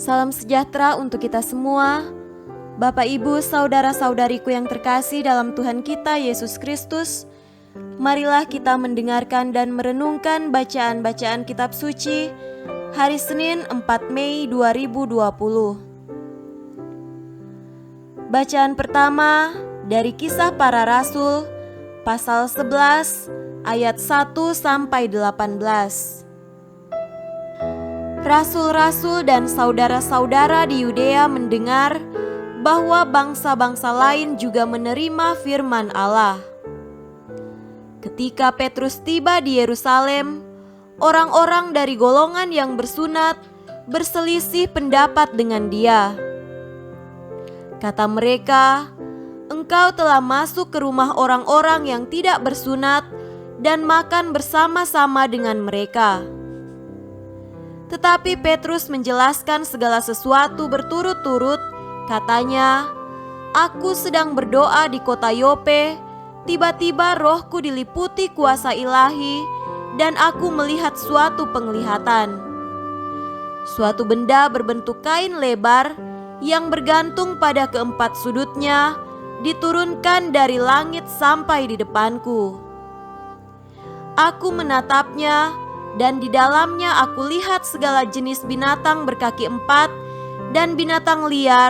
Salam sejahtera untuk kita semua. Bapak, Ibu, saudara-saudariku yang terkasih dalam Tuhan kita Yesus Kristus, marilah kita mendengarkan dan merenungkan bacaan-bacaan kitab suci hari Senin 4 Mei 2020. Bacaan pertama dari Kisah Para Rasul pasal 11 ayat 1 sampai 18. Rasul-rasul dan saudara-saudara di Yudea mendengar bahwa bangsa-bangsa lain juga menerima firman Allah. Ketika Petrus tiba di Yerusalem, orang-orang dari golongan yang bersunat berselisih pendapat dengan dia. Kata mereka, "Engkau telah masuk ke rumah orang-orang yang tidak bersunat dan makan bersama-sama dengan mereka." Tetapi Petrus menjelaskan segala sesuatu berturut-turut. Katanya, "Aku sedang berdoa di kota Yope, tiba-tiba rohku diliputi kuasa ilahi, dan aku melihat suatu penglihatan. Suatu benda berbentuk kain lebar yang bergantung pada keempat sudutnya diturunkan dari langit sampai di depanku. Aku menatapnya, dan di dalamnya aku lihat segala jenis binatang berkaki empat, dan binatang liar,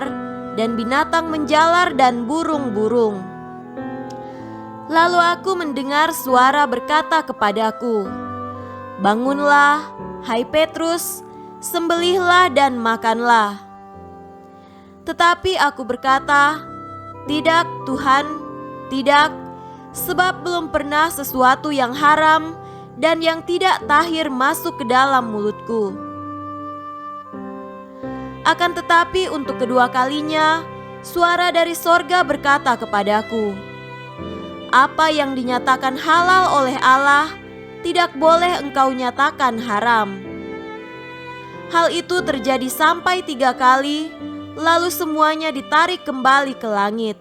dan binatang menjalar, dan burung-burung. Lalu aku mendengar suara berkata kepadaku, 'Bangunlah, hai Petrus, sembelihlah dan makanlah.' Tetapi aku berkata, 'Tidak, Tuhan, tidak, sebab belum pernah sesuatu yang haram dan yang tidak tahir masuk ke dalam mulutku.' Akan tetapi untuk kedua kalinya, suara dari sorga berkata kepadaku, 'Apa yang dinyatakan halal oleh Allah, tidak boleh engkau nyatakan haram.' Hal itu terjadi sampai 3 kali, lalu semuanya ditarik kembali ke langit.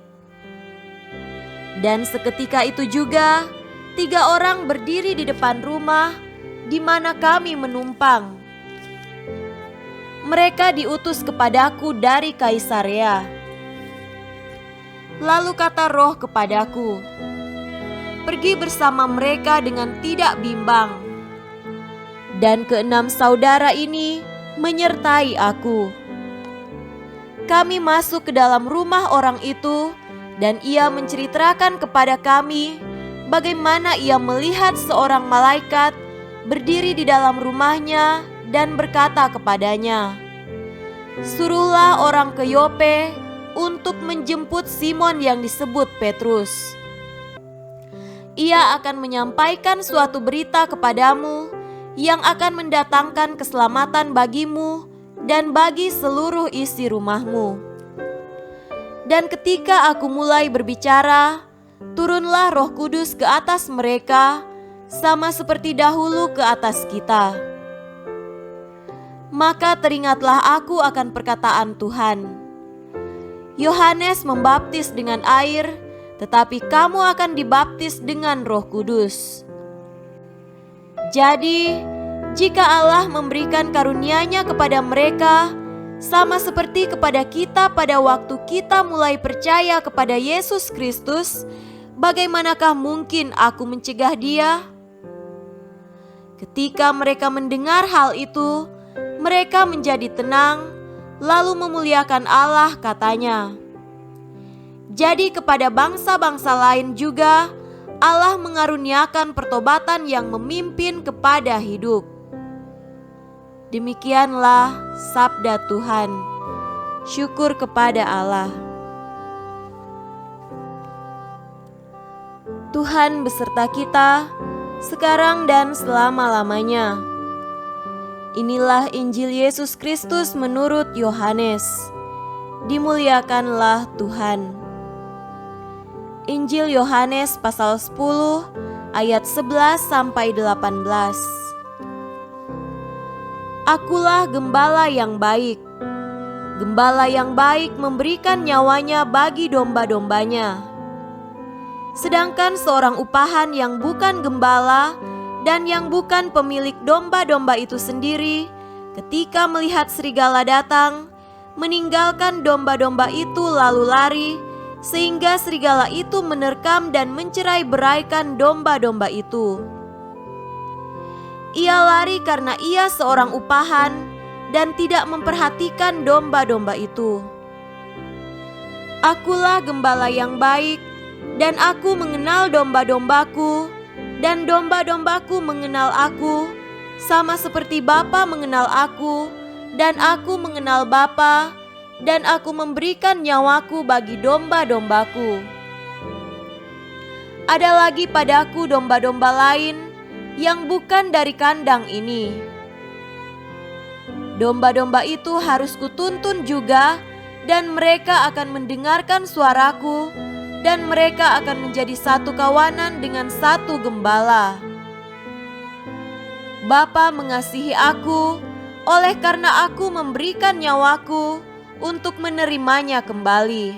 Dan seketika itu juga, 3 orang berdiri di depan rumah di mana kami menumpang. Mereka diutus kepadaku dari Kaisarea. Lalu kata Roh kepadaku, 'Pergi bersama mereka dengan tidak bimbang.' Dan 6 saudara ini menyertai aku. Kami masuk ke dalam rumah orang itu, dan ia menceritakan kepada kami bagaimana ia melihat seorang malaikat berdiri di dalam rumahnya dan berkata kepadanya, 'Suruhlah orang ke Yope untuk menjemput Simon yang disebut Petrus. Ia akan menyampaikan suatu berita kepadamu yang akan mendatangkan keselamatan bagimu dan bagi seluruh isi rumahmu.' Dan ketika aku mulai berbicara, turunlah Roh Kudus ke atas mereka, sama seperti dahulu ke atas kita. Maka teringatlah aku akan perkataan Tuhan. Yohanes membaptis dengan air, tetapi kamu akan dibaptis dengan Roh Kudus. Jadi, jika Allah memberikan karunia-Nya kepada mereka, sama seperti kepada kita pada waktu kita mulai percaya kepada Yesus Kristus, bagaimanakah mungkin aku mencegah dia?" Ketika mereka mendengar hal itu, mereka menjadi tenang, lalu memuliakan Allah, katanya. Jadi kepada bangsa-bangsa lain juga Allah mengaruniakan pertobatan yang memimpin kepada hidup. Demikianlah sabda Tuhan. Syukur kepada Allah. Tuhan beserta kita sekarang dan selama-lamanya. Inilah Injil Yesus Kristus menurut Yohanes. Dimuliakanlah Tuhan. Injil Yohanes pasal 10 ayat 11 sampai 18. Akulah gembala yang baik. Gembala yang baik memberikan nyawanya bagi domba-dombanya. Sedangkan seorang upahan yang bukan gembala dan yang bukan pemilik domba-domba itu sendiri Ketika melihat serigala datang, meninggalkan domba-domba itu lalu lari, sehingga serigala itu menerkam dan mencerai-beraikan domba-domba itu. Ia lari karena ia seorang upahan dan tidak memperhatikan domba-domba itu. Akulah gembala yang baik, dan aku mengenal domba-dombaku, dan domba-dombaku mengenal aku, sama seperti Bapa mengenal aku, dan aku mengenal Bapa, dan aku memberikan nyawaku bagi domba-dombaku. Ada lagi padaku domba-domba lain yang bukan dari kandang ini. Domba-domba itu harus kutuntun juga, dan mereka akan mendengarkan suaraku, dan mereka akan menjadi satu kawanan dengan satu gembala. Bapa mengasihi aku, oleh karena aku memberikan nyawaku untuk menerimanya kembali.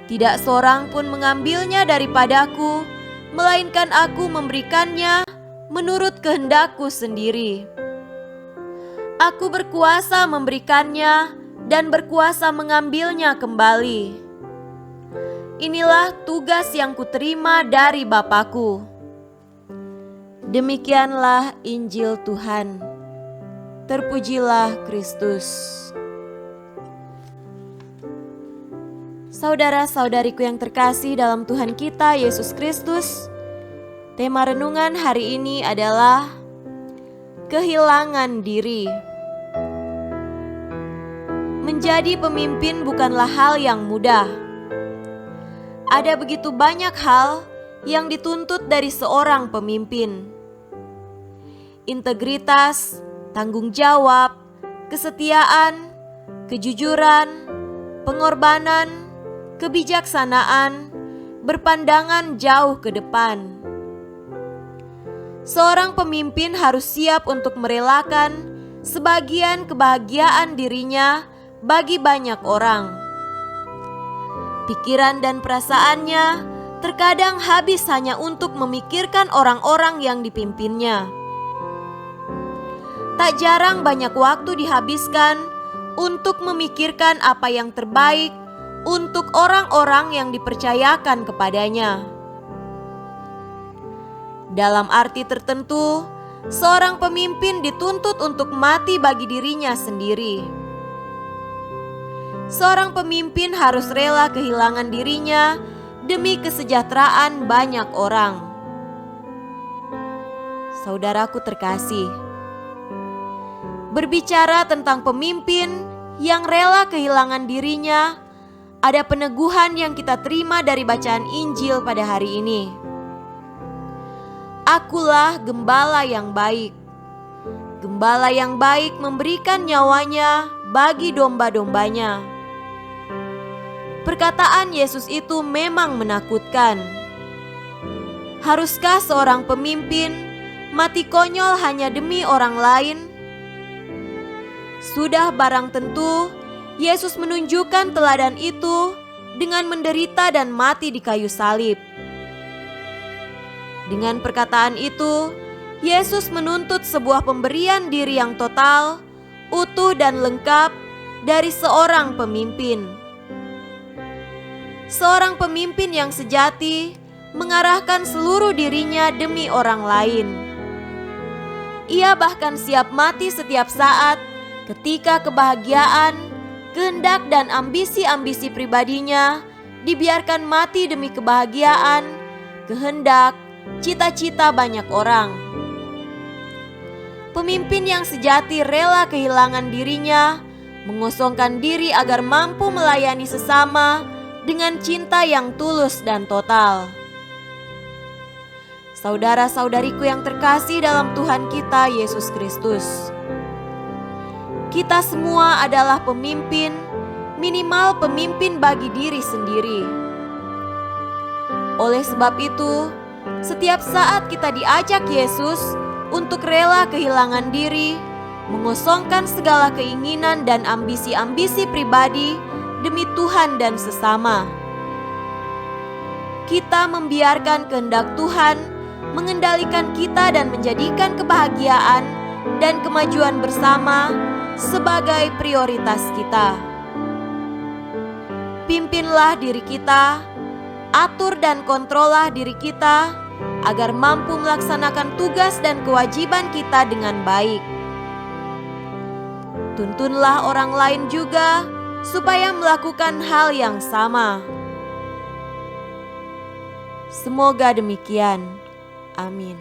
Tidak seorang pun mengambilnya daripadaku, melainkan aku memberikannya menurut kehendakku sendiri. Aku berkuasa memberikannya dan berkuasa mengambilnya kembali. Inilah tugas yang kuterima dari Bapa-Ku. Demikianlah Injil Tuhan. Terpujilah Kristus. Saudara-saudariku yang terkasih dalam Tuhan kita Yesus Kristus, tema renungan hari ini adalah kehilangan diri. Menjadi pemimpin bukanlah hal yang mudah. Ada begitu banyak hal yang dituntut dari seorang pemimpin. Integritas, tanggung jawab, kesetiaan, kejujuran, pengorbanan, kebijaksanaan, berpandangan jauh ke depan. Seorang pemimpin harus siap untuk merelakan sebagian kebahagiaan dirinya bagi banyak orang. Pikiran dan perasaannya terkadang habis hanya untuk memikirkan orang-orang yang dipimpinnya. Tak jarang banyak waktu dihabiskan untuk memikirkan apa yang terbaik untuk orang-orang yang dipercayakan kepadanya. Dalam arti tertentu, seorang pemimpin dituntut untuk mati bagi dirinya sendiri. Seorang pemimpin harus rela kehilangan dirinya demi kesejahteraan banyak orang. Saudaraku terkasih, berbicara tentang pemimpin yang rela kehilangan dirinya, ada peneguhan yang kita terima dari bacaan Injil pada hari ini. Akulah gembala yang baik. Gembala yang baik memberikan nyawanya bagi domba-dombanya. Perkataan Yesus itu memang menakutkan. Haruskah seorang pemimpin mati konyol hanya demi orang lain? Sudah barang tentu Yesus menunjukkan teladan itu dengan menderita dan mati di kayu salib. Dengan perkataan itu, Yesus menuntut sebuah pemberian diri yang total, utuh dan lengkap dari seorang pemimpin. Seorang pemimpin yang sejati mengarahkan seluruh dirinya demi orang lain. Ia bahkan siap mati setiap saat ketika kebahagiaan, kehendak dan ambisi-ambisi pribadinya dibiarkan mati demi kebahagiaan, kehendak, cita-cita banyak orang. Pemimpin yang sejati rela kehilangan dirinya, mengosongkan diri agar mampu melayani sesama dengan cinta yang tulus dan total. Saudara-saudariku yang terkasih dalam Tuhan kita Yesus Kristus, kita semua adalah pemimpin, minimal pemimpin bagi diri sendiri. Oleh sebab itu, setiap saat kita diajak Yesus untuk rela kehilangan diri, mengosongkan segala keinginan dan ambisi-ambisi pribadi demi Tuhan dan sesama. Kita membiarkan kehendak Tuhan mengendalikan kita dan menjadikan kebahagiaan dan kemajuan bersama sebagai prioritas kita. Pimpinlah diri kita, atur dan kontrollah diri kita agar mampu melaksanakan tugas dan kewajiban kita dengan baik. Tuntunlah orang lain juga supaya melakukan hal yang sama. Semoga demikian. Amin.